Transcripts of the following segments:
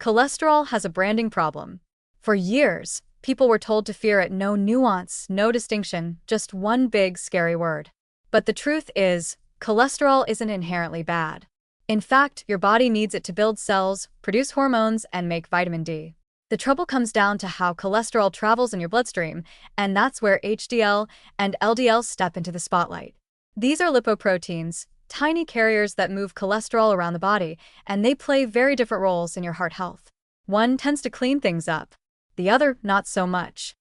Cholesterol has a branding problem. For years, people were told to fear it, no nuance, no distinction, just one big scary word. But the truth is, cholesterol isn't inherently bad. In fact, your body needs it to build cells, produce hormones, and make vitamin D. The trouble comes down to how cholesterol travels in your bloodstream, and that's where HDL and LDL step into the spotlight. These are lipoproteins, tiny carriers that move cholesterol around the body, and they play very different roles in your heart health. One tends to clean things up, the other not so much.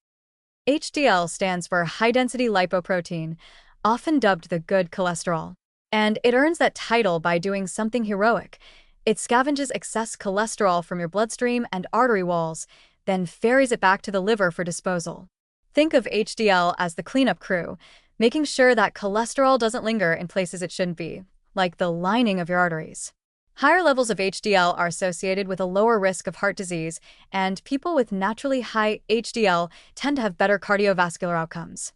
HDL stands for high-density lipoprotein, often dubbed the good cholesterol. And it earns that title by doing something heroic. It scavenges excess cholesterol from your bloodstream and artery walls, then ferries it back to the liver for disposal. Think of HDL as the cleanup crew, making sure that cholesterol doesn't linger in places it shouldn't be, like the lining of your arteries. Higher levels of HDL are associated with a lower risk of heart disease, and people with naturally high HDL tend to have better cardiovascular outcomes.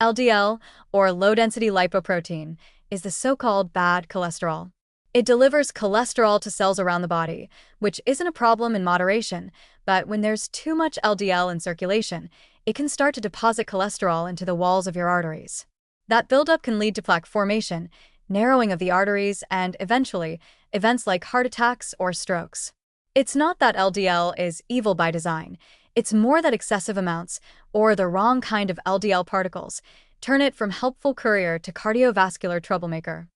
LDL, or low-density lipoprotein, is the so-called bad cholesterol. It delivers cholesterol to cells around the body, which isn't a problem in moderation, but when there's too much LDL in circulation, it can start to deposit cholesterol into the walls of your arteries. That buildup can lead to plaque formation, narrowing of the arteries, and eventually, events like heart attacks or strokes. It's not that LDL is evil by design. It's more that excessive amounts, or the wrong kind of LDL particles, turn it from helpful courier to cardiovascular troublemaker.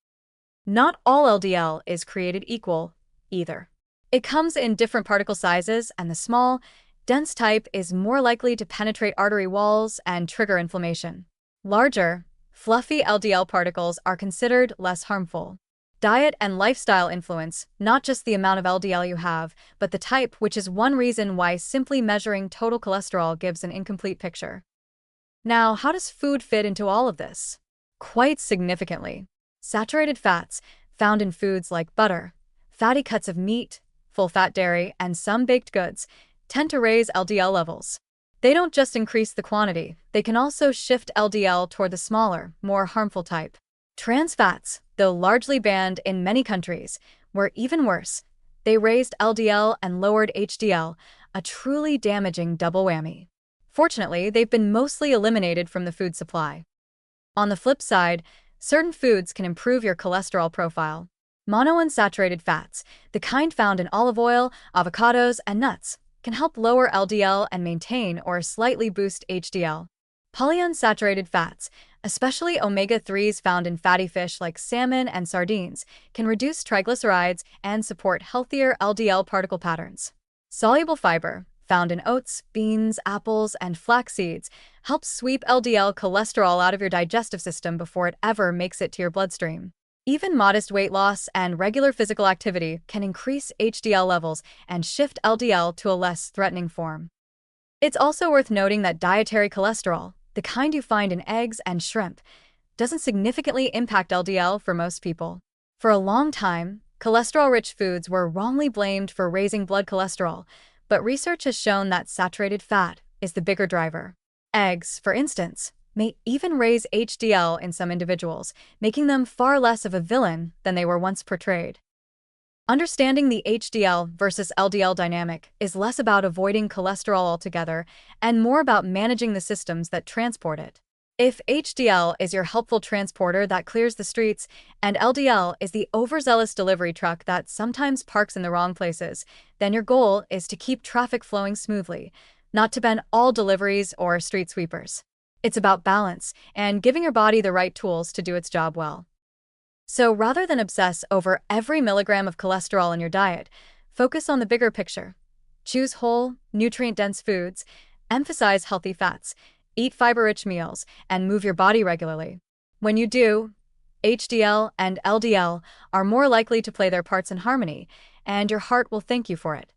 Not all LDL is created equal, either. It comes in different particle sizes, and the small, dense type is more likely to penetrate artery walls and trigger inflammation. Larger, fluffy LDL particles are considered less harmful. Diet and lifestyle influence not just the amount of LDL you have, but the type, which is one reason why simply measuring total cholesterol gives an incomplete picture. Now, how does food fit into all of this? Quite significantly. Saturated fats, found in foods like butter, fatty cuts of meat, full-fat dairy, and some baked goods, tend to raise LDL levels. They don't just increase the quantity, they can also shift LDL toward the smaller, more harmful type. Trans fats, though largely banned in many countries, were even worse. They raised LDL and lowered HDL, a truly damaging double whammy. Fortunately, they've been mostly eliminated from the food supply. On the flip side, certain foods can improve your cholesterol profile. Monounsaturated fats, the kind found in olive oil, avocados, and nuts, can help lower LDL and maintain or slightly boost HDL. Polyunsaturated fats, especially omega-3s found in fatty fish like salmon and sardines, can reduce triglycerides and support healthier LDL particle patterns. Soluble fiber, found in oats, beans, apples, and flax seeds, helps sweep LDL cholesterol out of your digestive system before it ever makes it to your bloodstream. Even modest weight loss and regular physical activity can increase HDL levels and shift LDL to a less threatening form. It's also worth noting that dietary cholesterol, the kind you find in eggs and shrimp, doesn't significantly impact LDL for most people. For a long time, cholesterol-rich foods were wrongly blamed for raising blood cholesterol, but research has shown that saturated fat is the bigger driver. Eggs, for instance, may even raise HDL in some individuals, making them far less of a villain than they were once portrayed. Understanding the HDL versus LDL dynamic is less about avoiding cholesterol altogether and more about managing the systems that transport it. If HDL is your helpful transporter that clears the streets, and LDL is the overzealous delivery truck that sometimes parks in the wrong places, then your goal is to keep traffic flowing smoothly, not to ban all deliveries or street sweepers. It's about balance and giving your body the right tools to do its job well. So rather than obsess over every milligram of cholesterol in your diet, focus on the bigger picture. Choose whole, nutrient-dense foods, emphasize healthy fats, eat fiber-rich meals, and move your body regularly. When you do, HDL and LDL are more likely to play their parts in harmony, and your heart will thank you for it.